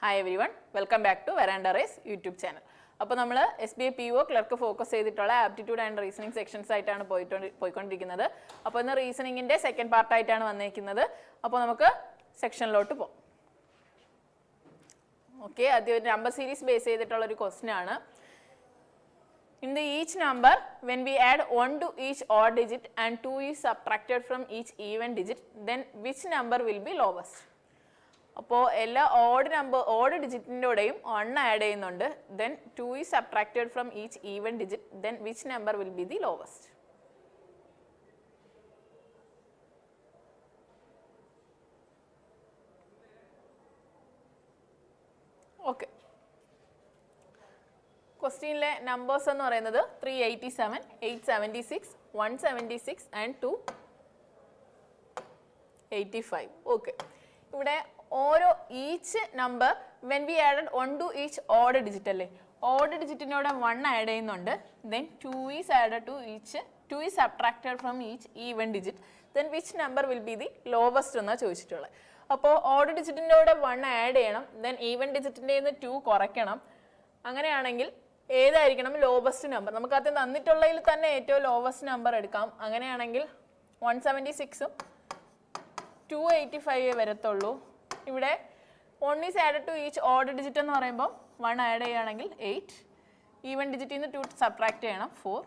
Hi everyone, welcome back to Veranda Race YouTube channel. അപ്പോൾ നമ്മൾ SBA PO clerk focus ചെയ്തിട്ടുള്ള aptitude and reasoning sections ആയിട്ടാണ് പോയിക്കൊണ്ടിരിക്കുന്നത്. അപ്പോൾ ഇന്ന് റീസണിങ്ങിന്റെ സെക്കൻഡ് പാർട്ട് ആയിട്ടാണ് വന്നിരിക്കുന്നത്. അപ്പോൾ നമുക്ക് സെക്ഷനിലോട്ട് പോകാം. ഓക്കെ, ആദ്യം ഒരു നമ്പർ സീരീസ് ബേസ് ചെയ്തിട്ടുള്ള ഒരു ക്വസ്റ്റ്യൻ ആണ്. In the each number, when we add 1 to each odd digit and 2 is subtracted from each even digit, then which number will be lowest? അപ്പോൾ എല്ലാ ഓഡ് ഡിജിറ്റിൻ്റെയും 1 ആഡ് ചെയ്യുന്നുണ്ട്, then 2 is subtracted from each even digit, then which number will be the lowest? Okay, ക്വസ്റ്റ്യനിലെ numbers എന്ന് പറയുന്നത് 387, 876, 176 and 285. Okay, ഇവിടെ ഓരോ each number when we added 1 to each odd digit അല്ലേ, odd ഡിജിറ്റിനോട് 1 ആഡ് ചെയ്യുന്നുണ്ട്, then 2 is added to each 2 is subtracted from each even digit, then which number will be the lowest എന്നാണ് ചോദിച്ചിട്ടുള്ളത്. അപ്പോൾ odd ഡിജിറ്റിനോട് 1 add ചെയ്യണം, then even ഡിജിറ്റിൻ്റെ 2 കുറയ്ക്കണം. അങ്ങനെയാണെങ്കിൽ ഏതായിരിക്കണം ലോവസ്റ്റ് നമ്പർ? നമുക്ക് ആദ്യം തന്നിട്ടുള്ളതിൽ തന്നെ ഏറ്റവും ലോവസ്റ്റ് നമ്പർ എടുക്കാം. അങ്ങനെയാണെങ്കിൽ 176ഉം 285 വരത്തുള്ളൂ. ഇവിടെ 1 is added to each odd digit എന്ന് പറയുമ്പോൾ 1 ആഡ് ചെയ്യുകയാണെങ്കിൽ 8, ഈവൻ ഡിജിറ്റിൽ നിന്ന് 2 സബ്ട്രാക്ട് ചെയ്യണം, 4,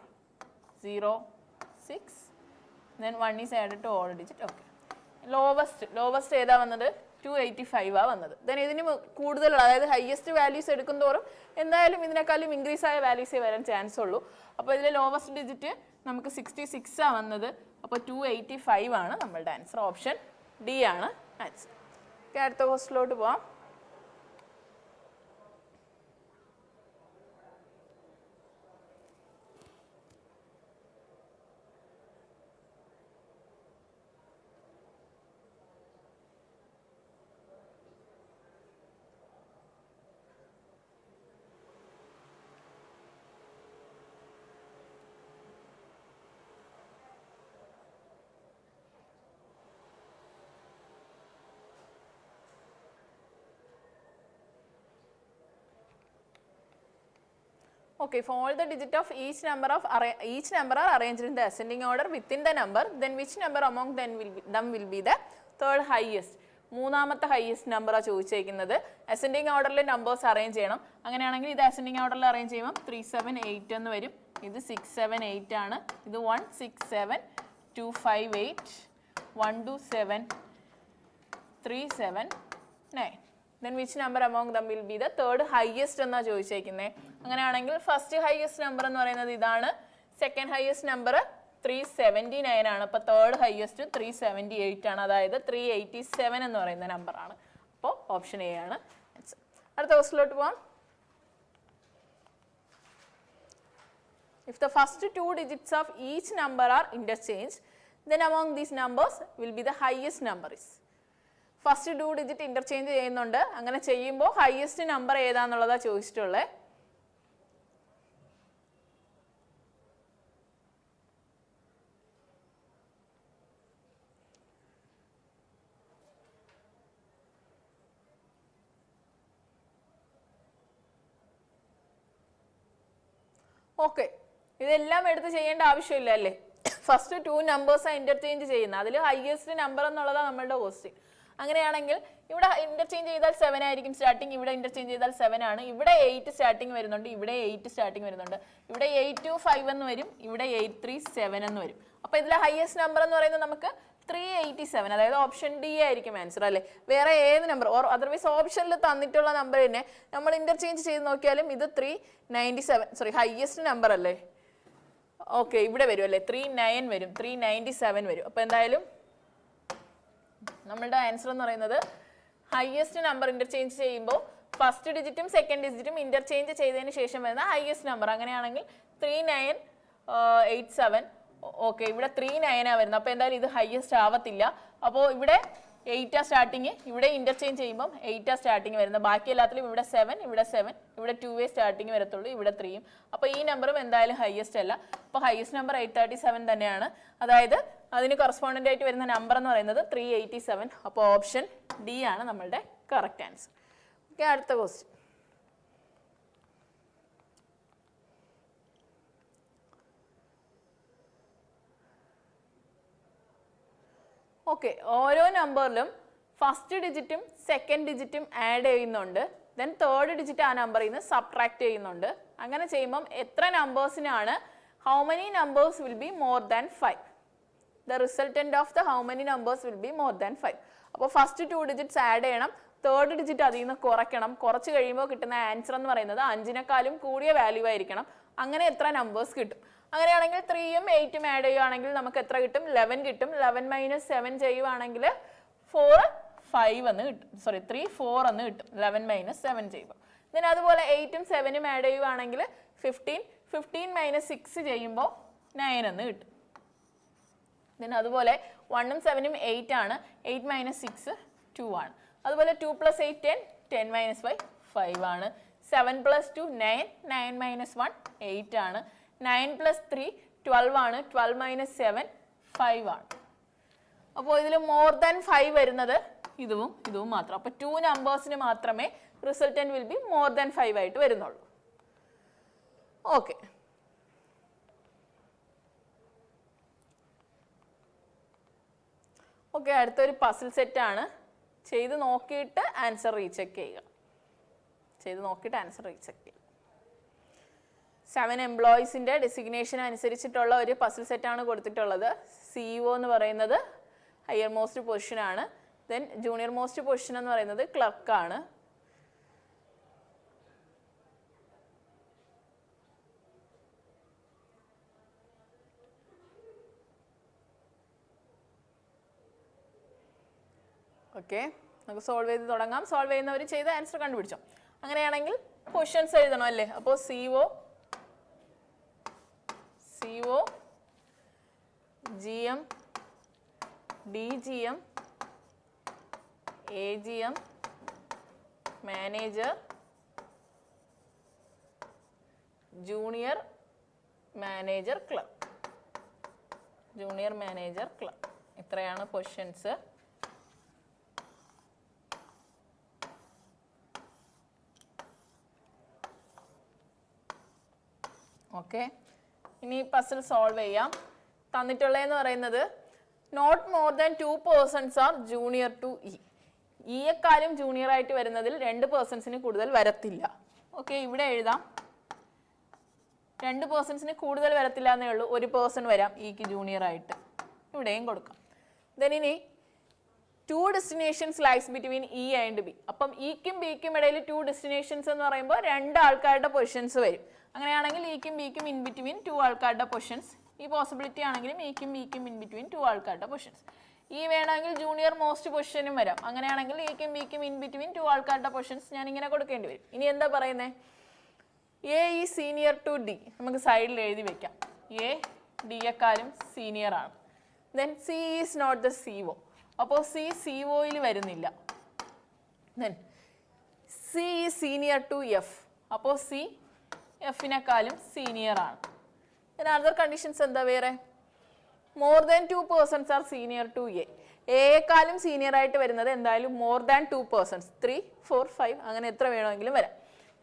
0, 6, then 1 is added to odd digit. Okay, lowest ഏതാ വന്നത്? 285 വന്നത്. ദെൻ ഇതിന് കൂടുതലുള്ള, അതായത് ഹയസ്റ്റ് വാല്യൂസ് എടുക്കും തോറും എന്തായാലും ഇതിനേക്കാളും ഇൻക്രീസ് ആയ വാല്യൂസേ വരാൻ ചാൻസ് ഉള്ളൂ. അപ്പോൾ ഇതിലെ ലോവസ്റ്റ് ഡിജിറ്റ് നമുക്ക് 66 വന്നത്. അപ്പോൾ 285 ആണ് നമ്മളുടെ ആൻസർ. ഓപ്ഷൻ ഡി ആണ് ആൻസർ. അടുത്ത ക്വസ്റ്റ്യനിലോട്ട് പോവാം. Okay, for all the digit of each number are arranged in the ascending order within the number, then which number among them will be the third highest? മൂന്നാമത്തെ highest നമ്പറാണ് ചോദിച്ചേക്കുന്നത്. Ascending ഓർഡറിൽ numbers arrange ചെയ്യണം. അങ്ങനെയാണെങ്കിൽ ഇത് ascending ഓർഡറിൽ arrange ചെയ്യുമ്പോൾ 378 എന്ന് വരും, ഇത് 678 ആണ്, ഇത് 167, 258, 127, 379. Then which number among them will be the third highest എന്നാണ് ചോദിച്ചേക്കുന്നത്. അങ്ങനെയാണെങ്കിൽ ഫസ്റ്റ് ഹയസ്റ്റ് നമ്പർ എന്ന് പറയുന്നത് ഇതാണ്, സെക്കൻഡ് ഹയസ്റ്റ് നമ്പർ 379 ആണ്. അപ്പോൾ തേർഡ് ഹയസ്റ്റ് 378 ആണ്, അതായത് 387 എന്ന് പറയുന്ന നമ്പറാണ്. അപ്പോൾ ഓപ്ഷൻ എ ആണ് ആൻസർ. അടുത്ത ക്വസ്റ്റ്യനിലോട്ട് പോകാം. If the first 2 digits of each number are interchanged, then among these numbers will be the highest number is. First 2 digit interchange ചെയ്യുന്നുണ്ട്. അങ്ങനെ ചെയ്യുമ്പോൾ ഹയസ്റ്റ് നമ്പർ ഏതാന്നുള്ളതാണ് ചോദിച്ചിട്ടുള്ളത്. ഓക്കെ, ഇതെല്ലാം എടുത്ത് ചെയ്യേണ്ട ആവശ്യമില്ല അല്ലേ. ഫസ്റ്റ് 2 നമ്പേഴ്സാണ് ഇന്റർചേഞ്ച് ചെയ്യുന്നത്, അതിൽ ഹയസ്റ്റ് നമ്പർ എന്നുള്ളതാണ് നമ്മളുടെ ക്വസ്റ്റ്യൻ. അങ്ങനെയാണെങ്കിൽ ഇവിടെ ഇന്റർചേഞ്ച് ചെയ്താൽ 7 ആയിരിക്കും സ്റ്റാർട്ടിങ്, ഇവിടെ ഇന്റർചേഞ്ച് ചെയ്താൽ 7 ആണ്, ഇവിടെ 8 സ്റ്റാർട്ടിങ് വരുന്നുണ്ട്, ഇവിടെ 8 സ്റ്റാർട്ടിങ് വരുന്നുണ്ട്, ഇവിടെ 825 എന്ന് വരും, ഇവിടെ 837 എന്ന് വരും. അപ്പോൾ ഇതിലെ ഹയസ്റ്റ് നമ്പർ എന്ന് പറയുന്നത് നമുക്ക് 387, അതായത് ഓപ്ഷൻ ഡി ആയിരിക്കും ആൻസർ അല്ലേ. വേറെ ഏത് നമ്പർ ഓർ അതർവൈസ് ഓപ്ഷനിൽ തന്നിട്ടുള്ള നമ്പർ തന്നെ നമ്മൾ ഇന്റർചേഞ്ച് ചെയ്ത് നോക്കിയാലും ഇത് 397, ഹയസ്റ്റ് നമ്പർ അല്ലേ. ഓക്കെ, ഇവിടെ വരും അല്ലേ, 39 വരും, 397 വരും. അപ്പോൾ എന്തായാലും നമ്മളുടെ ആൻസർ എന്ന് പറയുന്നത് ഹയസ്റ്റ് നമ്പർ ഇന്റർചേഞ്ച് ചെയ്യുമ്പോൾ ഫസ്റ്റ് ഡിജിറ്റും സെക്കൻഡ് ഡിജിറ്റും ഇന്റർചേഞ്ച് ചെയ്തതിന് ശേഷം വരുന്ന ഹയസ്റ്റ് നമ്പർ. അങ്ങനെയാണെങ്കിൽ 3987. ഓക്കെ, ഇവിടെ 39 വരുന്നത്. അപ്പോൾ എന്തായാലും ഇത് ഹയസ്റ്റ് ആവത്തില്ല. അപ്പോൾ ഇവിടെ 8 സ്റ്റാർട്ടിങ്, ഇവിടെ ഇന്റർചേഞ്ച് ചെയ്യുമ്പോൾ 8 സ്റ്റാർട്ടിങ് വരുന്നത്. ബാക്കി എല്ലാത്തിലും ഇവിടെ 7, ഇവിടെ 7, ഇവിടെ 2 സ്റ്റാർട്ടിങ് വരത്തുള്ളൂ, ഇവിടെ 3. അപ്പോൾ ഈ നമ്പറും എന്തായാലും ഹയസ്റ്റ് അല്ല. അപ്പോൾ ഹയസ്റ്റ് നമ്പർ 837 തന്നെയാണ്. അതായത് അതിന് കറസ്പോണ്ടന്റ് ആയിട്ട് വരുന്ന നമ്പർ എന്ന് പറയുന്നത് 387. അപ്പോൾ ഓപ്ഷൻ ഡി ആണ് നമ്മളുടെ കറക്റ്റ് ആൻസർ. അടുത്ത ക്വസ്റ്റ്യൻ. ഓക്കെ, ഓരോ നമ്പറിലും ഫസ്റ്റ് ഡിജിറ്റും സെക്കൻഡ് ഡിജിറ്റും ആഡ് ചെയ്യുന്നുണ്ട്. ദെൻ തേർഡ് ഡിജിറ്റ് ആ നമ്പറിൽ നിന്ന് സബ്ട്രാക്ട് ചെയ്യുന്നുണ്ട്. അങ്ങനെ ചെയ്യുമ്പം എത്ര നമ്പേഴ്സിനാണ് how many numbers will be more than 5? The resultant of the how many numbers will be more than 5. അപ്പോൾ ഫസ്റ്റ് 2 ഡിജിറ്റ്സ് ആഡ് ചെയ്യണം, തേർഡ് ഡിജിറ്റ് അതിൽ നിന്ന് കുറയ്ക്കണം. കുറച്ച് കഴിയുമ്പോൾ കിട്ടുന്ന ആൻസർ എന്ന് പറയുന്നത് 5-നേക്കാളും കൂടിയ വാല്യൂ ആയിരിക്കണം. അങ്ങനെ എത്ര നമ്പേഴ്സ് കിട്ടും? അങ്ങനെയാണെങ്കിൽ 3ഉം 8ഉം ആഡ് ചെയ്യുകയാണെങ്കിൽ നമുക്ക് എത്ര കിട്ടും? 11 കിട്ടും. 11 - 7 ചെയ്യുവാണെങ്കിൽ 4 5 എന്ന് കിട്ടും. 3 4 എന്ന് കിട്ടും 11 - 7 ചെയ്യുമ്പോൾ. ദെൻ അതുപോലെ 8ഉം 7ഉം ആഡ് ചെയ്യുവാണെങ്കിൽ 15 15 - 6 ചെയ്യുമ്പോൾ 9 എന്ന് കിട്ടും. ദെൻ അതുപോലെ 1ഉം 7ഉം 8 ആണ്. 8 - 6 2 ആണ്. അതുപോലെ 2 + 8 10 10 - 5 5 ആണ്. 7 + 2 9 9 - 1 8 ആണ്. 9 + 3 12 ആണ്. 12 - 7 5 ആണ്. അപ്പോൾ ഇതിൽ മോർ ദാൻ 5 വരുന്നത് ഇതും മാത്രം. അപ്പോൾ 2 നമ്പേഴ്സിന് മാത്രമേ resultant will be more than 5 ആയിട്ട് വരുന്നുള്ളൂ. ഓക്കെ, അടുത്തൊരു പസിൽ സെറ്റ് ആണ്. ചെയ്ത് നോക്കിയിട്ട് ആൻസർ റീചെക്ക് ചെയ്യുക. 7 എംപ്ലോയീസിന്റെ ഡെസിഗ്നേഷൻ അനുസരിച്ചിട്ടുള്ള ഒരു പസിൽ സെറ്റ് ആണ് കൊടുത്തിട്ടുള്ളത്. CEO എന്ന് പറയുന്നത് ഹയർ മോസ്റ്റ് പൊസിഷൻ ആണ്. ദെൻ ജൂനിയർ മോസ്റ്റ് പൊസിഷൻ എന്ന് പറയുന്നത് ക്ലർക്കാണ്. ഓക്കെ, നമുക്ക് സോൾവ് ചെയ്ത് തുടങ്ങാം. സോൾവ് ചെയ്യുന്നവർ ചെയ്ത് ആൻസർ കണ്ടുപിടിച്ചോ. അങ്ങനെയാണെങ്കിൽ പൊസിഷൻസ് എഴുതണം അല്ലേ? അപ്പോൾ CO GM DGM AGM manager junior manager clerk ഇത്രയാണ് പൊസിഷൻസ്. ഓക്കെ, ഇനി പസിൽ സോൾവ് ചെയ്യാം. തന്നിട്ടുള്ളതെന്ന് പറയുന്നത് not more than 2 persons are junior to ഇയെക്കാളും ജൂനിയർ ആയിട്ട് വരുന്നതിൽ 2 പേഴ്സൺസിന് കൂടുതൽ വരത്തില്ല. ഓക്കെ, ഇവിടെ എഴുതാം 2 പേഴ്സൺസിന് കൂടുതൽ വരത്തില്ല എന്നേ ഉള്ളൂ. 1 പേഴ്സൺ വരാം ഇക്ക് ജൂനിയർ ആയിട്ട്, ഇവിടെയും കൊടുക്കാം. ദെൻ ഇനി 2 destinations lies between E and B. അപ്പം ഇക്കും ബിക്കും ഇടയിൽ 2 destinations എന്ന് പറയുമ്പോൾ 2 ആൾക്കാരുടെ പൊസിഷൻസ് വരും. അങ്ങനെയാണെങ്കിൽ ഇക്കും ബിക്കും ഇൻ ബിറ്റ്വീൻ 2 ആൾക്കാരുടെ പൊസിഷൻസ്. ഈ പോസിബിലിറ്റി ആണെങ്കിലും ഇക്കും ബിക്കും ഇൻ ബിറ്റ്വീൻ 2 ആൾക്കാരുടെ പൊസിഷൻസ്. ഈ വേണമെങ്കിൽ ജൂനിയർ മോസ്റ്റ് പൊസിഷനും വരാം. അങ്ങനെയാണെങ്കിൽ ഇക്കും ബിക്കും ഇൻ ബിറ്റ്വീൻ 2 ആൾക്കാരുടെ പൊസിഷൻസ് ഞാൻ ഇങ്ങനെ കൊടുക്കേണ്ടി വരും. ഇനി എന്താ പറയുന്നത്? A is senior to D. നമുക്ക് സൈഡിൽ എഴുതി വെക്കാം. A ഡിയെക്കാളും സീനിയർ ആണ്. Then C is not the CO. അപ്പോൾ C COയിൽ വരുന്നില്ല. Then C is senior to F. അപ്പോൾ C Fനെക്കാളും സീനിയർ ആണ്. ദെൻ അതർ കണ്ടീഷൻസ് എന്താ വേറെ? More than 2 persons are senior to എയെക്കാളും സീനിയർ ആയിട്ട് വരുന്നത് എന്തായാലും മോർ ദാൻ 2 persons. 3 4 5 അങ്ങനെ എത്ര വേണമെങ്കിലും വരാം.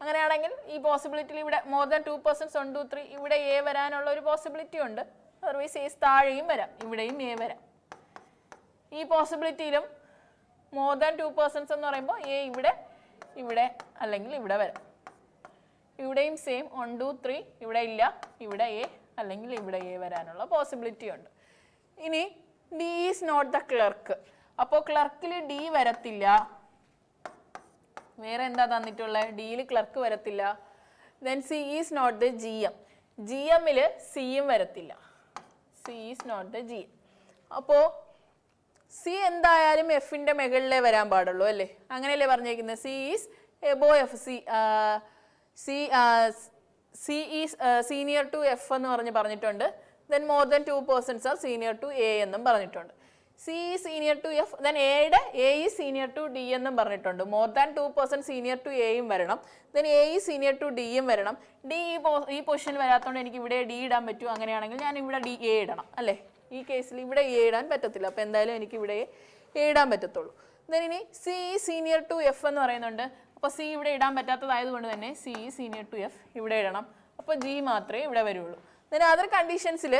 അങ്ങനെയാണെങ്കിൽ ഈ പോസിബിലിറ്റിയിൽ ഇവിടെ മോർ ദാൻ 2 persons 1 2 3 ഇവിടെ A വരാനുള്ള ഒരു പോസിബിലിറ്റി ഉണ്ട്. അതർവൈസ് A താഴെയും വരാം, ഇവിടെയും A വരാം. ഈ പോസിബിലിറ്റിയിലും മോർ ദാൻ 2 persons എന്ന് പറയുമ്പോൾ A ഇവിടെ അല്ലെങ്കിൽ ഇവിടെ വരാം. ഇവിടെയും സെയിം 1 2 3 ഇവിടെ ഇല്ല, ഇവിടെ A അല്ലെങ്കിൽ ഇവിടെ A വരാനുള്ള പോസിബിലിറ്റി ഉണ്ട്. ഇനി D is not the clerk. അപ്പോൾ ക്ലർക്കിൽ D വരത്തില്ല. വേറെ എന്താ തന്നിട്ടുള്ളത്? ഡിയിൽ ക്ലർക്ക് വരത്തില്ല. Then C is not the GM. GMൽ സിയും വരത്തില്ല. C is not the GM. അപ്പോൾ C എന്തായാലും Fന്റെ മുകളിലേ വരാൻ പാടുള്ളൂ അല്ലേ? അങ്ങനെയല്ലേ പറഞ്ഞേക്കുന്നത്? C is above F. C is senior to F എന്ന് പറഞ്ഞിട്ടുണ്ട്. Then more than 2 persons are senior to A എന്നും പറഞ്ഞിട്ടുണ്ട്. C is senior to F. Then A is senior to D എന്നും പറഞ്ഞിട്ടുണ്ട്. More than 2 persons senior to Aയും വരണം. Then A is senior to Dയും വരണം. D ഈ പൊസിഷൻ വരാത്തതുകൊണ്ട് എനിക്ക് ഇവിടെ D ഇടാൻ പറ്റും. അങ്ങനെയാണെങ്കിൽ ഞാൻ ഇവിടെ A ഇടണം അല്ലേ? ഈ കേസിൽ ഇവിടെ A ഇടാൻ പറ്റത്തില്ല. അപ്പോൾ എന്തായാലും എനിക്ക് ഇവിടെ A ഇടാൻ പറ്റത്തുള്ളൂ. ദെൻ ഇനി C സീനിയർ ടു F എന്ന് പറയുന്നുണ്ട്. അപ്പോൾ അപ്പോൾ സി ഇവിടെ ഇടാൻ പറ്റാത്തതായതുകൊണ്ട് തന്നെ സി സീനിയർ ടു എഫ് ഇവിടെ ഇടണം. അപ്പോൾ ജി മാത്രമേ ഇവിടെ വരുള്ളൂ. then അതർ കണ്ടീഷൻസിൽ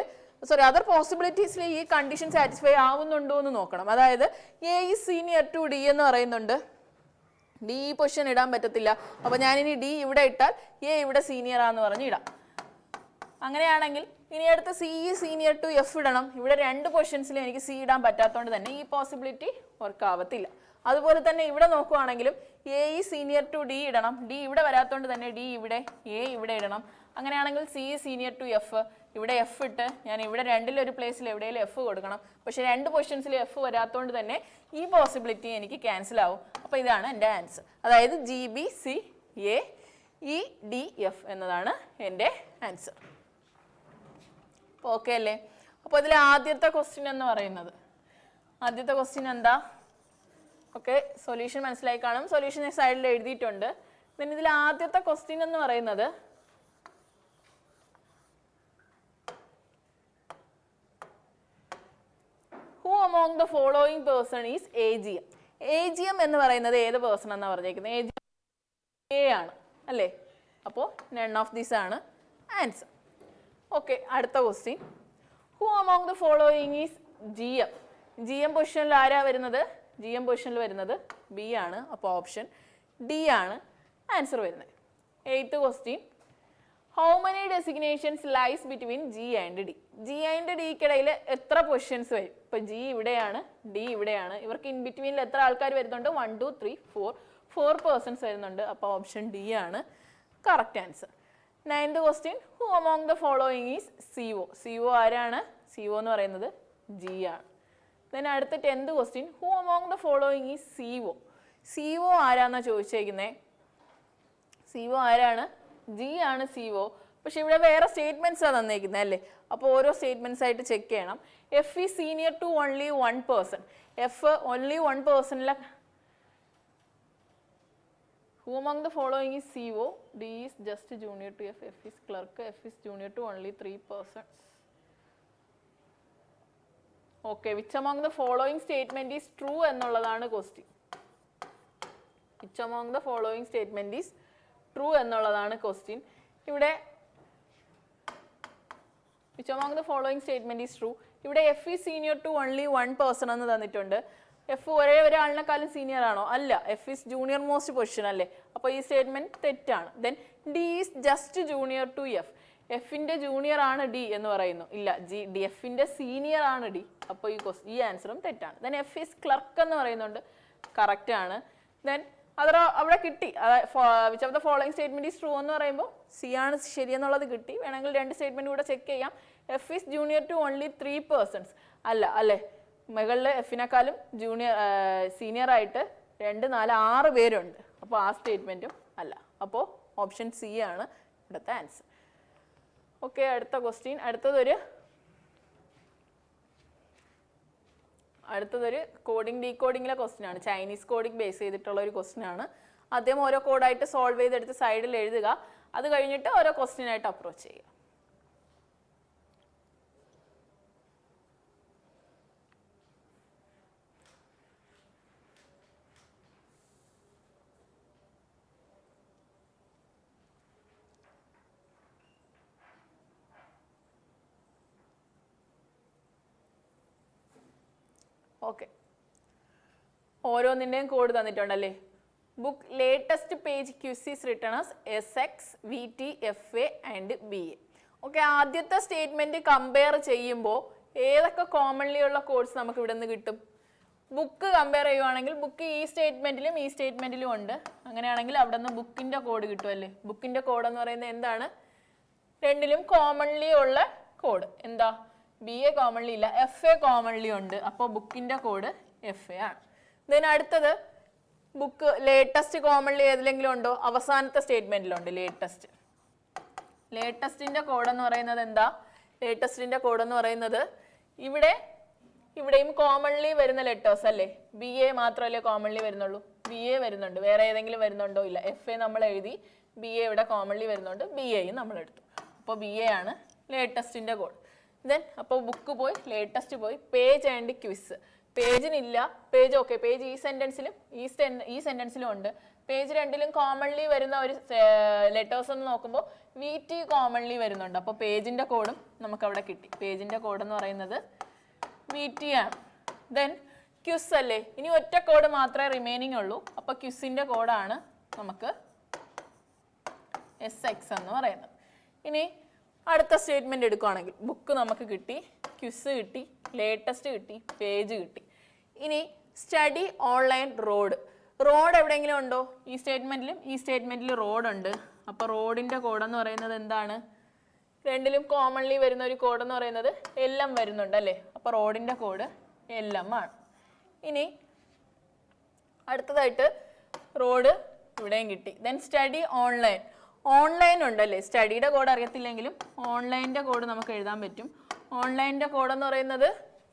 അതർ പോസിബിലിറ്റീസിൽ ഈ കണ്ടീഷൻ സാറ്റിസ്ഫൈ ആവുന്നുണ്ടോ എന്ന് നോക്കണം. അതായത് A is senior to D എന്ന് പറയുന്നുണ്ട്, ഡി ഈ പൊസിഷൻ ഇടാൻ പറ്റത്തില്ല. അപ്പോൾ ഞാനിനി ഡി ഇവിടെ ഇട്ടാൽ എ ഇവിടെ സീനിയർ ആണെന്ന് പറഞ്ഞ് ഇടാം. അങ്ങനെയാണെങ്കിൽ ഇനി അടുത്ത് സി സീനിയർ ടു എഫ് ഇടണം. ഇവിടെ രണ്ട് പൊസിഷൻസിലും എനിക്ക് സി ഇടാൻ പറ്റാത്തതുകൊണ്ട് തന്നെ ഈ പോസിബിലിറ്റി വർക്ക് ആവത്തില്ല. അതുപോലെ തന്നെ ഇവിടെ നോക്കുവാണെങ്കിലും എ ഈ സീനിയർ ടു ഡി ഇടണം. ഡി ഇവിടെ വരാത്തതുകൊണ്ട് തന്നെ ഡി ഇവിടെ, എ ഇവിടെ ഇടണം. അങ്ങനെയാണെങ്കിൽ സി സീനിയർ ടു എഫ്, ഇവിടെ എഫ് ഇട്ട് ഞാൻ ഇവിടെ രണ്ടിലൊരു പ്ലേസിൽ എവിടെയെങ്കിലും എഫ് കൊടുക്കണം. പക്ഷെ രണ്ട് പൊസിഷൻസിൽ എഫ് വരാത്തതുകൊണ്ട് തന്നെ ഈ പോസിബിലിറ്റി എനിക്ക് ക്യാൻസൽ ആവും. അപ്പോൾ ഇതാണ് എൻ്റെ ആൻസർ. അതായത് G B C A E D F എന്നതാണ് എൻ്റെ ആൻസർ. ഓക്കെ അല്ലേ? അപ്പോൾ ഇതിൽ ആദ്യത്തെ ക്വസ്റ്റ്യൻ എന്ന് പറയുന്നത്, ആദ്യത്തെ ക്വസ്റ്റ്യൻ എന്താ? ഓക്കെ, സൊല്യൂഷൻ മനസ്സിലായി കാണും. സൊല്യൂഷൻ സൈഡിൽ എഴുതിയിട്ടുണ്ട്. then ഇതിൽ ആദ്യത്തെ ക്വസ്റ്റ്യൻ എന്ന് പറയുന്നത് who among the following person is AGM? AGM എന്ന് പറയുന്നത് ഏത് പേഴ്സൺ എന്നാണ് പറഞ്ഞേക്കുന്നത്? AGM A ആണ് അല്ലേ? അപ്പോൾ none of these ആണ് ആൻസർ. ഓക്കെ, അടുത്ത question who among the following is GM? GM പൊസിഷനിൽ ആരാ വരുന്നത്? GM പൊസിഷനിൽ വരുന്നത് ബി ആണ്. അപ്പോൾ ഓപ്ഷൻ ഡി ആണ് ആൻസർ വരുന്നത്. 8th question how many designations lies between G and D? G and D ക്കിടയിൽ എത്ര പൊസിഷൻസ് വരും? ഇപ്പോൾ ജി ഇവിടെയാണ്, ഡി ഇവിടെയാണ്. ഇവർക്ക് ഇൻ ബിറ്റ്വീനിൽ എത്ര ആൾക്കാർ വരുന്നുണ്ട്? 1 2 3 4 പേഴ്സൺസ് വരുന്നുണ്ട്. അപ്പോൾ ഓപ്ഷൻ ഡി ആണ് correct answer. 9th question who among the following is CO? CO ആരാണ്? CO എന്ന് പറയുന്നത് ജി ആണ്. then അടുത്ത 10th question who among the following is CO? CO ആരാന്നാണ് ചോദിച്ചേക്കുന്നത്? CO ആരാണ്? ജി ആണ് CO. പക്ഷെ ഇവിടെ വേറെ സ്റ്റേറ്റ്മെന്റ്സാണ് തന്നേക്കുന്നത് അല്ലേ? അപ്പോൾ ഓരോ സ്റ്റേറ്റ്മെന്റ്സ് ആയിട്ട് ചെക്ക് ചെയ്യണം. F is senior to only 1 person. F only 1 പേഴ്സണിലെ who among the following is CO? D is just junior to F. F is clerk. F is junior to only 3 persons. Okay, which among the following statement is true എന്നുള്ളതാണ് question. which among the following statement is true എന്നുള്ളതാണ് question. ഇവിടെ which among the following statement is true? ഇവിടെ F is senior to only 1 person എന്ന് തന്നിട്ടുണ്ട്. F ഒരേ ഒരാളിനെക്കാളും senior ആണോ? അല്ല, F is junior most position അല്ലേ? അപ്പോൾ ഈ സ്റ്റേറ്റ്മെന്റ് തെറ്റാണ്. Then D is just junior to F. എഫിന്റെ ജൂനിയർ ആണ് ഡി എന്ന് പറയുന്നു. ഇല്ല, ഡി എഫിന്റെ സീനിയർ ആണ് ഡി. അപ്പോൾ ഈ ആൻസറും തെറ്റാണ്. ദെൻ എഫ് ഈസ് ക്ലർക്ക് എന്ന് പറയുന്നുണ്ട്, കറക്റ്റ് ആണ്. ദെൻ അത് അവിടെ കിട്ടി. Which of the following statement is true എന്ന് പറയുമ്പോൾ സി ആണ് ശരിയെന്നുള്ളത് കിട്ടി. വേണമെങ്കിൽ രണ്ട് സ്റ്റേറ്റ്മെന്റ് കൂടെ ചെക്ക് ചെയ്യാം. F is junior to only 3 persons അല്ല അല്ലേ? മുകളിൽ എഫിനെക്കാളും സീനിയർ ആയിട്ട് 2 4 6 പേരുണ്ട്. അപ്പോൾ ആ സ്റ്റേറ്റ്മെന്റും അല്ല. അപ്പോൾ ഓപ്ഷൻ സി ആണ് ഇവിടുത്തെ ആൻസർ. ഓക്കെ, അടുത്ത ക്വസ്റ്റ്യൻ. അടുത്തതൊരു കോഡിംഗ് ഡീകോഡിങ്ങിലെ ക്വസ്റ്റ്യൻ ആണ്. ചൈനീസ് കോഡിംഗ് ബേസ് ചെയ്തിട്ടുള്ള ഒരു ക്വസ്റ്റ്യൻ ആണ്. ആദ്യം ഓരോ കോഡായിട്ട് സോൾവ് ചെയ്തെടുത്ത് സൈഡിൽ എഴുതുക. അത് കഴിഞ്ഞിട്ട് ഓരോ ക്വസ്റ്റ്യൻ ആയിട്ട് അപ്രോച്ച് ചെയ്യുക. ഓക്കെ, ഓരോന്നിൻ്റെയും കോഡ് തന്നിട്ടുണ്ടല്ലേ? Book latest page quiz is written as SX, VT, FA and BA. Okay, ആദ്യത്തെ സ്റ്റേറ്റ്മെന്റ് കമ്പയർ ചെയ്യുമ്പോൾ ഏതൊക്കെ കോമൺലി ഉള്ള കോഡ്സ് നമുക്ക് ഇവിടെ നിന്ന് കിട്ടും? ബുക്ക് കമ്പയർ ചെയ്യുവാണെങ്കിൽ ബുക്ക് ഈ സ്റ്റേറ്റ്മെന്റിലും ഈ സ്റ്റേറ്റ്മെന്റിലും ഉണ്ട്. അങ്ങനെയാണെങ്കിൽ അവിടെ നിന്ന് ബുക്കിന്റെ കോഡ് കിട്ടുമല്ലേ? ബുക്കിന്റെ കോഡ് എന്ന് പറയുന്നത് എന്താണ്? രണ്ടിലും കോമൺലി ഉള്ള കോഡ് എന്താ? BA കോമൺലി ഇല്ല, FA കോമൺലി ഉണ്ട്. അപ്പോൾ ബുക്കിന്റെ കോഡ് FA ആണ്. ദെൻ അടുത്തത് ബുക്ക് ലേറ്റസ്റ്റ് കോമൺലി ഏതിലെങ്കിലും ഉണ്ടോ? അവസാനത്തെ സ്റ്റേറ്റ്മെന്റിലുണ്ട് ലേറ്റസ്റ്റിന്റെ കോഡ് എന്ന് പറയുന്നത് എന്താ? ലേറ്റസ്റ്റിന്റെ കോഡ് എന്ന് പറയുന്നത് ഇവിടെയും കോമൺലി വരുന്ന ലെറ്റേഴ്സ് അല്ലേ? BA മാത്രമല്ലേ കോമൺലി വരുന്നുള്ളൂ? BA വരുന്നുണ്ട്. വേറെ ഏതെങ്കിലും വരുന്നുണ്ടോ? ഇല്ല. FA നമ്മൾ എഴുതി, BA ഇവിടെ കോമൺലി വരുന്നുണ്ട്, BAയും നമ്മൾ എടുത്തു. അപ്പോൾ BA ആണ് ലേറ്റസ്റ്റിന്റെ കോഡ്. ദെൻ അപ്പോൾ ബുക്ക് പോയി, ലേറ്റസ്റ്റ് പോയി, പേജ് ആൻഡ് ക്വിസ്. പേജിനില്ല, പേജ് ഓക്കെ, പേജ് ഈ സെന്റൻസിലും ഉണ്ട്. പേജ് 2ലും കോമൺലി വരുന്ന ഒരു ലെറ്റേഴ്സ് എന്ന് നോക്കുമ്പോൾ VT കോമൺലി വരുന്നുണ്ട്. അപ്പോൾ പേജിന്റെ കോഡും നമുക്ക് അവിടെ കിട്ടി. പേജിന്റെ കോഡ് എന്ന് പറയുന്നത് VT ആണ്. ദെൻ ക്യുസ് അല്ലേ, ഇനി ഒറ്റ കോഡ് മാത്രമേ റിമൈനിങ് ഉള്ളൂ. അപ്പോൾ ക്യുസിന്റെ കോഡാണ് നമുക്ക് SX എന്ന് പറയുന്നത്. ഇനി അടുത്ത സ്റ്റേറ്റ്മെന്റ് എടുക്കുകയാണെങ്കിൽ ബുക്ക് നമുക്ക് കിട്ടി, ക്യുസ് കിട്ടി, ലേറ്റസ്റ്റ് കിട്ടി, പേജ് കിട്ടി. ഇനി സ്റ്റഡി ഓൺലൈൻ റോഡ് എവിടെയെങ്കിലും ഉണ്ടോ? ഈ സ്റ്റേറ്റ്മെന്റിലും റോഡ് ഉണ്ട്. അപ്പോൾ റോഡിന്റെ കോഡ് എന്ന് പറയുന്നത് എന്താണ്? രണ്ടിലും കോമൺലി വരുന്ന ഒരു കോഡ് എന്ന് പറയുന്നത് LM വരുന്നുണ്ട് അല്ലേ? അപ്പോൾ റോഡിന്റെ കോഡ് LM ആണ്. ഇനി അടുത്തതായിട്ട് റോഡ് ഇവിടെയും കിട്ടി. ദെൻ സ്റ്റഡി ഓൺലൈൻ ഉണ്ടല്ലേ, സ്റ്റഡിയുടെ കോഡ് അറിയത്തില്ലെങ്കിലും ഓൺലൈൻ്റെ കോഡ് നമുക്ക് എഴുതാൻ പറ്റും. ഓൺലൈൻ്റെ കോഡ് എന്ന് പറയുന്നത്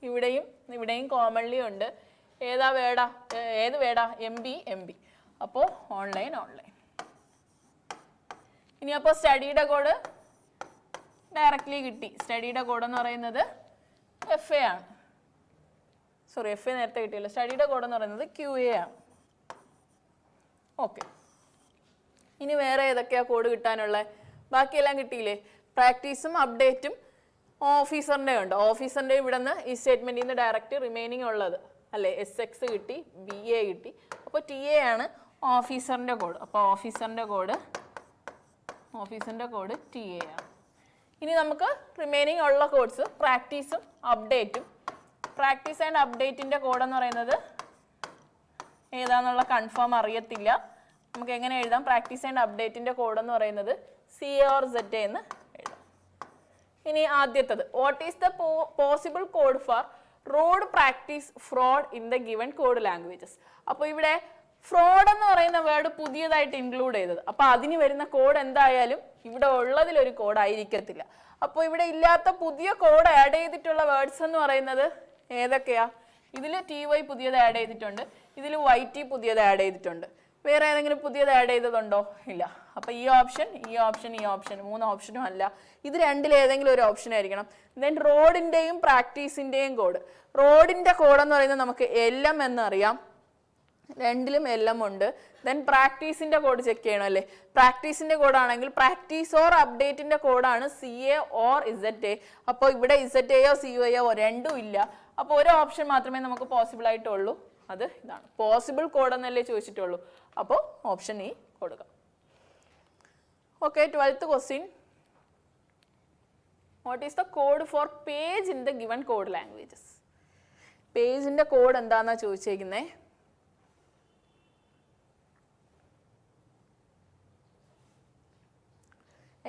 ഇവിടെയും കോമൺലി ഉണ്ട്. ഏത് വേടാ MB. അപ്പോൾ ഓൺലൈൻ. ഇനി അപ്പോൾ സ്റ്റഡിയുടെ കോഡ് ഡയറക്റ്റ്ലി കിട്ടി. സ്റ്റഡിയുടെ കോഡ് എന്ന് പറയുന്നത് FA ആണ്. FA നേരത്തെ കിട്ടിയല്ലോ. സ്റ്റഡിയുടെ കോഡ് എന്ന് പറയുന്നത് QA ആണ്. ഓക്കെ, ഇനി വേറെ ഏതൊക്കെയാ കോഡ് കിട്ടാനുള്ളത്? ബാക്കിയെല്ലാം കിട്ടിയില്ലേ? പ്രാക്ടീസും അപ്ഡേറ്റും ഓഫീസറിൻ്റെ ഉണ്ട്. ഓഫീസറിൻ്റെ ഇവിടെ നിന്ന് ഈ സ്റ്റേറ്റ്മെൻറ്റിൽ നിന്ന് ഡയറക്റ്റ് റിമൈനിങ് ഉള്ളത് അല്ലേ? SX കിട്ടി, BA കിട്ടി. അപ്പോൾ TA ആണ് ഓഫീസറിൻ്റെ കോഡ്. അപ്പോൾ ഓഫീസറിൻ്റെ കോഡ് TA ആണ്. ഇനി നമുക്ക് റിമൈനിങ് ഉള്ള കോഡ്സ് പ്രാക്ടീസും അപ്ഡേറ്റും. പ്രാക്ടീസ് ആൻഡ് അപ്ഡേറ്റിൻ്റെ കോഡ് എന്ന് പറയുന്നത് ഏതാണെന്നുള്ള കൺഫേം അറിയത്തില്ല. നമുക്ക് എങ്ങനെ എഴുതാം? പ്രാക്ടീസ് ആൻഡ് അപ്ഡേറ്റിൻ്റെ കോഡ് എന്ന് പറയുന്നത് CA or ZA എന്ന് എഴുതാം. ഇനി ആദ്യത്തത്, what is the possible code for road practice fraud in the given code languages? അപ്പോൾ ഇവിടെ ഫ്രോഡ് എന്ന് പറയുന്ന വേർഡ് പുതിയതായിട്ട് ഇൻക്ലൂഡ് ചെയ്തത്. അപ്പോൾ അതിന് വരുന്ന കോഡ് എന്തായാലും ഇവിടെ ഉള്ളതിലൊരു കോഡ് ആയിരിക്കത്തില്ല. അപ്പോൾ ഇവിടെ ഇല്ലാത്ത പുതിയ കോഡ് ആഡ് ചെയ്തിട്ടുള്ള വേർഡ്സ് എന്ന് പറയുന്നത് ഏതൊക്കെയാ? ഇതിൽ TY പുതിയത് ആഡ് ചെയ്തിട്ടുണ്ട്, ഇതിൽ YT പുതിയത് ആഡ് ചെയ്തിട്ടുണ്ട്. വേറെ ഏതെങ്കിലും പുതിയത് ആഡ് ചെയ്തതുണ്ടോ? ഇല്ല. അപ്പോൾ ഈ ഓപ്ഷൻ 3 ഓപ്ഷനും അല്ല. ഇത് രണ്ടിലേതെങ്കിലും ഒരു ഓപ്ഷൻ ആയിരിക്കണം. ദെൻ റോഡിൻ്റെയും പ്രാക്ടീസിൻ്റെയും കോഡ്. റോഡിൻ്റെ കോഡ് എന്ന് പറയുന്നത് നമുക്ക് LM എന്നറിയാം, രണ്ടിലും LM ഉണ്ട്. ദെൻ പ്രാക്ടീസിൻ്റെ കോഡ് ചെക്ക് ചെയ്യണം അല്ലേ? പ്രാക്ടീസിൻ്റെ കോഡാണെങ്കിൽ പ്രാക്ടീസ് ഓർ അപ്ഡേറ്റിൻ്റെ കോഡാണ് CA or ZA. അപ്പോൾ ഇവിടെ ZAയോ COയോ രണ്ടും ഇല്ല. അപ്പോൾ ഒരു ഓപ്ഷൻ മാത്രമേ നമുക്ക് പോസിബിൾ ആയിട്ടുള്ളൂ, അത് ഇതാണ്. പോസിബിൾ കോഡ് എന്നല്ലേ ചോദിച്ചിട്ടുള്ളൂ. അപ്പോൾ ഓപ്ഷൻ E കൊടുക്കാം. Okay, 12th question. What is the code for page in the given code languages? പേജിൻ്റെ കോഡ് എന്താണെന്നാ ചോദിച്ചേക്കുന്നത്?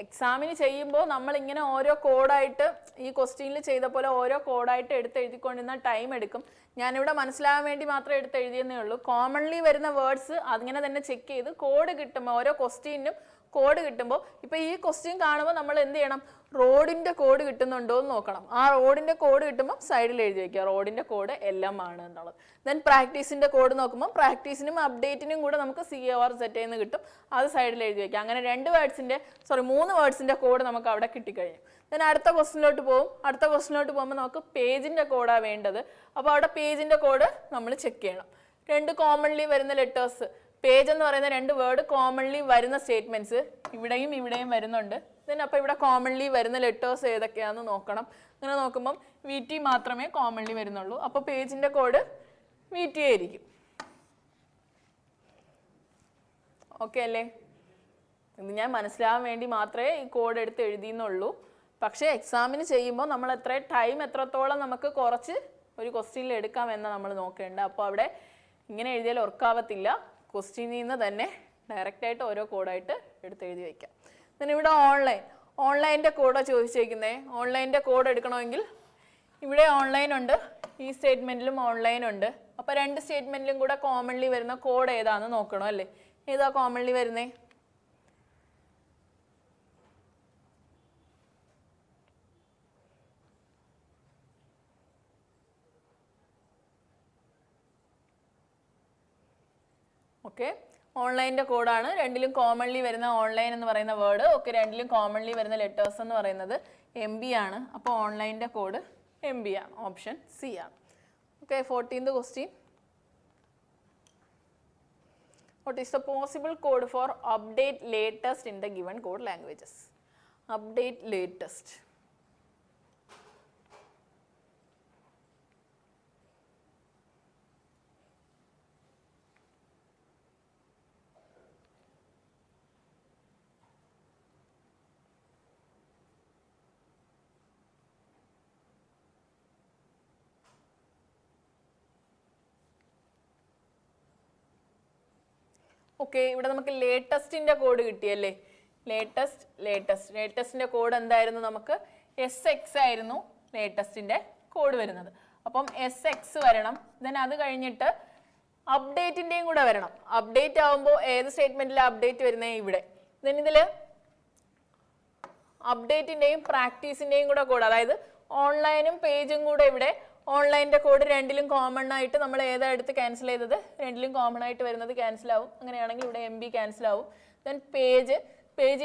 എക്സാമിന് ചെയ്യുമ്പോൾ നമ്മൾ ഇങ്ങനെ ഓരോ കോഡായിട്ട് ഈ ക്വസ്റ്റ്യനിൽ ചെയ്ത പോലെ ഓരോ കോഡായിട്ട് എഴുതിക്കൊണ്ടിരുന്ന ടൈം എടുക്കും. ഞാനിവിടെ മനസ്സിലാകാൻ വേണ്ടി മാത്രമേ എഴുതിയെന്നേ ഉള്ളൂ. കോമൺലി വരുന്ന വേർഡ്സ് അങ്ങനെ തന്നെ ചെക്ക് ചെയ്ത് കോഡ് കിട്ടുമ്പോൾ ഓരോ ക്വസ്റ്റ്യനും കോഡ് കിട്ടുമ്പോൾ ഇപ്പോൾ ഈ ക്വസ്റ്റ്യൻ കാണുമ്പോൾ നമ്മൾ എന്ത് ചെയ്യണം? റോഡിൻ്റെ കോഡ് കിട്ടുന്നുണ്ടോ എന്ന് നോക്കണം. ആ റോഡിൻ്റെ കോഡ് കിട്ടുമ്പോൾ സൈഡിൽ എഴുതി വയ്ക്കുക റോഡിൻ്റെ കോഡ് LM ആണ് എന്നുള്ളത്. ദെൻ പ്രാക്ടീസിൻ്റെ കോഡ് നോക്കുമ്പോൾ പ്രാക്ടീസിനും അപ്ഡേറ്റിനും കൂടെ നമുക്ക് CA or ZA എന്ന് കിട്ടും, അത് സൈഡിൽ എഴുതി വയ്ക്കുക. അങ്ങനെ 3 വേർഡ്സിൻ്റെ കോഡ് നമുക്ക് അവിടെ കിട്ടിക്കഴിഞ്ഞു. ദെൻ അടുത്ത ക്വസ്റ്റ്യനിലോട്ട് പോകും. അടുത്ത ക്വസ്റ്റ്യനിലോട്ട് പോകുമ്പോൾ നമുക്ക് പേജിൻ്റെ കോഡാണ് വേണ്ടത്. അപ്പോൾ അവിടെ പേജിൻ്റെ കോഡ് നമ്മൾ ചെക്ക് ചെയ്യണം. 2 കോമൺലി വരുന്ന ലെറ്റേഴ്സ്, പേജ് എന്ന് പറയുന്ന 2 വേർഡ് കോമൺലി വരുന്ന സ്റ്റേറ്റ്മെന്റ്സ് ഇവിടെയും വരുന്നുണ്ട്. ദെൻ അപ്പോൾ ഇവിടെ കോമൺലി വരുന്ന ലെറ്റേഴ്സ് ഏതൊക്കെയാണെന്ന് നോക്കണം. അങ്ങനെ നോക്കുമ്പം VT മാത്രമേ കോമൺലി വരുന്നുള്ളൂ. അപ്പോൾ പേജിൻ്റെ കോഡ് VT ആയിരിക്കും. ഓക്കെ അല്ലേ? ഇത് ഞാൻ മനസ്സിലാവാൻ വേണ്ടി മാത്രമേ ഈ കോഡ് എടുത്ത് എഴുതിയെന്നുള്ളൂ. പക്ഷേ എക്സാമിന് ചെയ്യുമ്പോൾ നമ്മൾ എത്രത്തോളം നമുക്ക് കുറച്ച് ഒരു ക്വസ്റ്റ്യനിൽ എടുക്കാമെന്നാണ് നമ്മൾ നോക്കേണ്ടത്. അപ്പോൾ അവിടെ ഇങ്ങനെ എഴുതിയാൽ ഓർക്കാവത്തില്ല. ക്വസ്റ്റ്യനിൽ നിന്ന് തന്നെ ഡയറക്റ്റായിട്ട് ഓരോ കോഡായിട്ട് എടുത്ത് എഴുതി വയ്ക്കാം. പിന്നെ ഇവിടെ ഓൺലൈൻ്റെ കോഡാണ് ചോദിച്ചേക്കുന്നത്. ഓൺലൈൻ്റെ കോഡ് എടുക്കണമെങ്കിൽ ഇവിടെ ഓൺലൈൻ ഉണ്ട്, ഈ സ്റ്റേറ്റ്മെൻറ്റിലും ഓൺലൈൻ ഉണ്ട്. അപ്പോൾ 2 സ്റ്റേറ്റ്മെൻറ്റിലും കൂടെ കോമൺലി വരുന്ന കോഡ് ഏതാണെന്ന് നോക്കണം അല്ലേ? ഏതാ കോമൺലി വരുന്നേ? ഓക്കെ, ഓൺലൈൻ്റെ കോഡാണ്. രണ്ടിലും കോമൺലി വരുന്ന ഓൺലൈൻ എന്ന് പറയുന്ന വേർഡ്. ഓക്കെ, രണ്ടിലും കോമൺലി വരുന്ന ലെറ്റേഴ്സ് എന്ന് പറയുന്നത് MB ആണ്. അപ്പോൾ ഓൺലൈൻ്റെ കോഡ് MB ആണ്, ഓപ്ഷൻ C ആണ്. Okay, 14th question. What is the possible code for update latest in the given code languages? Update latest. Okay, ഇവിടെ നമുക്ക് ലേറ്റസ്റ്റിന്റെ കോഡ് കിട്ടിയല്ലേ. ലേറ്റസ്റ്റിന്റെ കോഡ് എന്തായിരുന്നു? നമുക്ക് SX ആയിരുന്നു ലേറ്റസ്റ്റിന്റെ കോഡ് വരുന്നത്. അപ്പം SX വരണം. ദെൻ അത് കഴിഞ്ഞിട്ട് അപ്ഡേറ്റിന്റെയും കൂടെ വരണം. അപ്ഡേറ്റ് ആവുമ്പോൾ ഏത് സ്റ്റേറ്റ്മെന്റിലാണ് അപ്ഡേറ്റ് വരുന്നത്? ഇവിടെ. ദെൻ ഇതില് അപ്ഡേറ്റിന്റെയും പ്രാക്ടീസിന്റെയും കൂടെ കോഡ്, അതായത് ഓൺലൈനും പേജും കൂടെ ഇവിടെ. ഓൺലൈനിന്റെ കോഡ് രണ്ടിലും കോമൺ ആയിട്ട് നമ്മൾ ഏതാ എടുത്ത് ക്യാൻസൽ ചെയ്തത്? രണ്ടിലും കോമൺ ആയിട്ട് വരുന്നത് ക്യാൻസൽ ആവും. അങ്ങനെയാണെങ്കിൽ ഇവിടെ MB ക്യാൻസൽ ആവും. ദെൻ പേജ്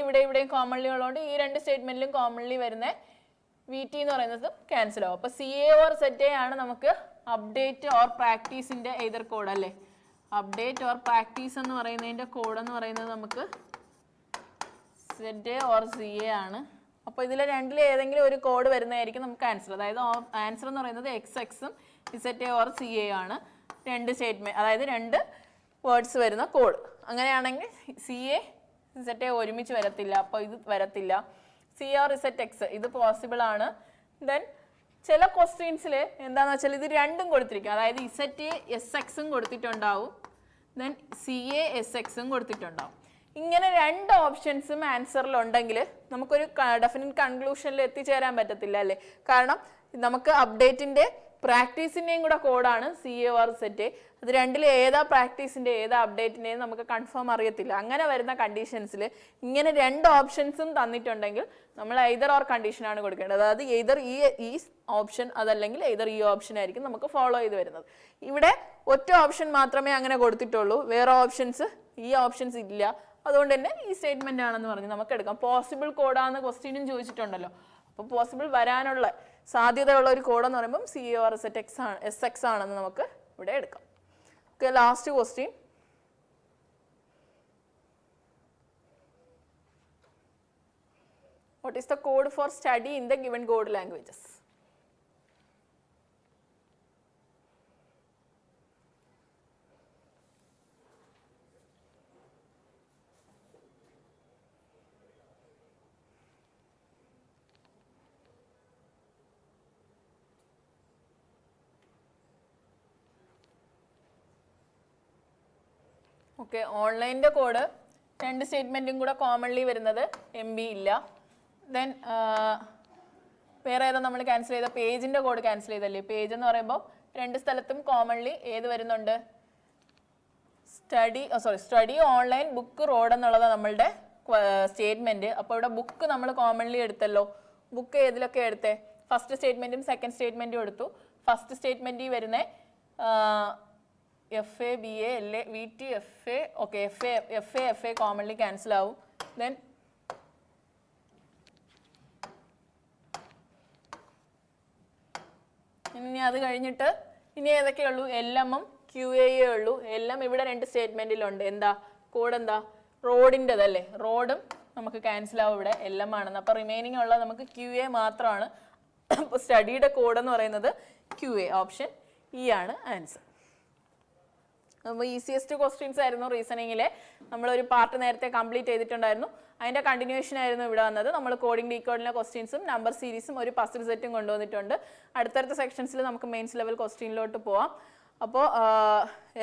ഇവിടെയും കോമൺലി ഉള്ളതുകൊണ്ട് ഈ രണ്ട് സ്റ്റേറ്റ്മെന്റിലും കോമൺലി വരുന്ന VT എന്ന് പറയുന്നത് ക്യാൻസൽ ആവും. അപ്പോൾ CA ഓർ ZA ആണ് നമുക്ക് അപ്ഡേറ്റ് ഓർ പ്രാക്ടീസിന്റെ ഏതർ കോഡ് അല്ലേ. അപ്ഡേറ്റ് ഓർ പ്രാക്ടീസ് എന്ന് പറയുന്നതിന്റെ കോഡ് എന്ന് പറയുന്നത് നമുക്ക് ZA ഓർ CA ആണ്. അപ്പോൾ ഇതിൽ രണ്ടിൽ ഏതെങ്കിലും ഒരു കോഡ് വരുന്നതായിരിക്കും നമുക്ക് ആൻസർ. അതായത് ആൻസർ എന്ന് പറയുന്നത് XXും ZA ഓർ CA ആണ്. രണ്ട് സ്റ്റേറ്റ്മെന്റ്, അതായത് രണ്ട് വേർഡ്സ് വരുന്ന കോഡ്. അങ്ങനെയാണെങ്കിൽ CA ZA ഒരുമിച്ച് വരത്തില്ല, അപ്പോൾ ഇത് വരത്തില്ല. CA ഓർ ZX ഇത് പോസിബിൾ ആണ്. ദെൻ ചില ക്വസ്റ്റ്യൻസിൽ എന്താണെന്ന് വെച്ചാൽ ഇത് രണ്ടും കൊടുത്തിരിക്കും. അതായത് ZA SXും കൊടുത്തിട്ടുണ്ടാവും, ദെൻ CA SXും കൊടുത്തിട്ടുണ്ടാവും. ഇങ്ങനെ രണ്ട് ഓപ്ഷൻസും ആൻസറിൽ ഉണ്ടെങ്കിൽ നമുക്കൊരു ഡെഫിനറ്റ് കൺക്ലൂഷനിൽ എത്തിച്ചേരാൻ പറ്റത്തില്ല അല്ലേ. കാരണം നമുക്ക് അപ്ഡേറ്റിന്റെ പ്രാക്ടീസിന്റെയും കൂടെ കോഡാണ് CA ഓർ ZA. അത് രണ്ടിൽ ഏതാ പ്രാക്ടീസിന്റെ ഏതാ അപ്ഡേറ്റിന്റെയും നമുക്ക് കൺഫേം അറിയത്തില്ല. അങ്ങനെ വരുന്ന കണ്ടീഷൻസിൽ ഇങ്ങനെ രണ്ട് ഓപ്ഷൻസും തന്നിട്ടുണ്ടെങ്കിൽ നമ്മൾ എയ്തർ ഓർ കണ്ടീഷനാണ് കൊടുക്കേണ്ടത്. അതായത് എയ്തർ ഈ ഓപ്ഷൻ അതല്ലെങ്കിൽ എയ്തർ ഈ ഓപ്ഷൻ ആയിരിക്കും നമുക്ക് ഫോളോ ചെയ്ത് വരുന്നത്. ഇവിടെ ഒറ്റ ഓപ്ഷൻ മാത്രമേ അങ്ങനെ കൊടുത്തിട്ടുള്ളൂ, വേറെ ഈ ഓപ്ഷൻസ് ഇല്ല. അതുകൊണ്ട് തന്നെ ഈ സ്റ്റേറ്റ്മെന്റ് ആണെന്ന് പറഞ്ഞ് നമുക്ക് എടുക്കാം. പോസിബിൾ കോഡാന്ന് ക്വസ്റ്റ്യനും ചോദിച്ചിട്ടുണ്ടല്ലോ. അപ്പോൾ പോസിബിൾ വരാനുള്ള സാധ്യതയുള്ള ഒരു കോഡ് എന്ന് പറയുമ്പോൾ CA ഓർ SX ആണെന്ന് നമുക്ക് ഇവിടെ എടുക്കാം. Okay, last question. What is the code for study in the given code languages? Okay, ഓൺലൈനിൻ്റെ കോഡ് രണ്ട് സ്റ്റേറ്റ്മെൻറ്റും കൂടെ കോമൺലി വരുന്നത് MB ഇല്ല. ദെൻ വേറെ ഏതാ നമ്മൾ ക്യാൻസൽ ചെയ്ത? പേജിൻ്റെ കോഡ് ക്യാൻസൽ ചെയ്തല്ലേ. പേജ് എന്ന് പറയുമ്പോൾ രണ്ട് സ്ഥലത്തും കോമൺലി ഏത് വരുന്നുണ്ട്? സ്റ്റഡി ഓൺലൈൻ ബുക്ക് റോഡ് എന്നുള്ളതാണ് നമ്മളുടെ സ്റ്റേറ്റ്മെൻറ്റ്. അപ്പോൾ ഇവിടെ ബുക്ക് നമ്മൾ കോമൺലി എടുത്തല്ലോ. ബുക്ക് ഏതിലൊക്കെ എടുത്തേ? ഫസ്റ്റ് സ്റ്റേറ്റ്മെൻറ്റും സെക്കൻഡ് സ്റ്റേറ്റ്മെൻറ്റും എടുത്തു. ഫസ്റ്റ് സ്റ്റേറ്റ്മെൻറ്റിൽ വരുന്ന FA BA LA VT FA. Okay, FA commonly cancel ആവും. ദെൻ ഇനി അത് കഴിഞ്ഞിട്ട് ഇനി ഏതൊക്കെയുള്ളൂ? LMഉം QA ഉള്ളൂ. LM ഇവിടെ രണ്ട് സ്റ്റേറ്റ്മെന്റിലുണ്ട്. എന്താ കോഡ്? എന്താ? റോഡിൻ്റെതല്ലേ. റോഡും നമുക്ക് ക്യാൻസൽ ആവും ഇവിടെ, LM ആണെന്ന്. അപ്പോൾ റിമൈനിങ് ഉള്ളത് നമുക്ക് QA മാത്രമാണ്. അപ്പോൾ സ്റ്റഡിയുടെ കോഡ് എന്ന് പറയുന്നത് QA. ഓപ്ഷൻ E ആണ് ആൻസർ. അപ്പോൾ ഈസിയസ്റ്റ് ക്വസ്റ്റ്യൻസ് ആയിരുന്നു റീസണിങ്ങിലെ. നമ്മളൊരു പാർട്ട് നേരത്തെ കംപ്ലീറ്റ് ചെയ്തിട്ടുണ്ടായിരുന്നു. അതിൻ്റെ കണ്ടിന്യൂഷൻ ആയിരുന്നു ഇവിടെ വന്നത്. നമ്മൾ കോഡിംഗ് ഡീകോഡിലെ ക്വസ്റ്റ്യൻസും നമ്പർ സീരീസും ഒരു പസിൽ സെറ്റും കൊണ്ടുവന്നിട്ടുണ്ട്. അടുത്തടുത്ത സെക്ഷൻസിൽ നമുക്ക് മെയിൻസ് ലെവൽ ക്വസ്റ്റ്യനിലോട്ട് പോവാം. അപ്പോൾ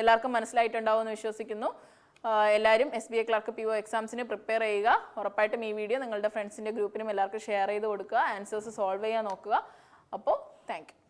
എല്ലാവർക്കും മനസ്സിലായിട്ടുണ്ടാവും എന്ന് വിശ്വസിക്കുന്നു. എല്ലാവരും SBA ക്ലർക്ക് PO എക്സാംസിന് പ്രിപ്പയർ ചെയ്യുക. ഉറപ്പായിട്ടും ഈ വീഡിയോ നിങ്ങളുടെ ഫ്രണ്ട്സിൻ്റെ ഗ്രൂപ്പിനും എല്ലാവർക്കും ഷെയർ ചെയ്ത് കൊടുക്കുക. ആൻസേഴ്സ് സോൾവ് ചെയ്യാൻ നോക്കുക. അപ്പോൾ താങ്ക് യു.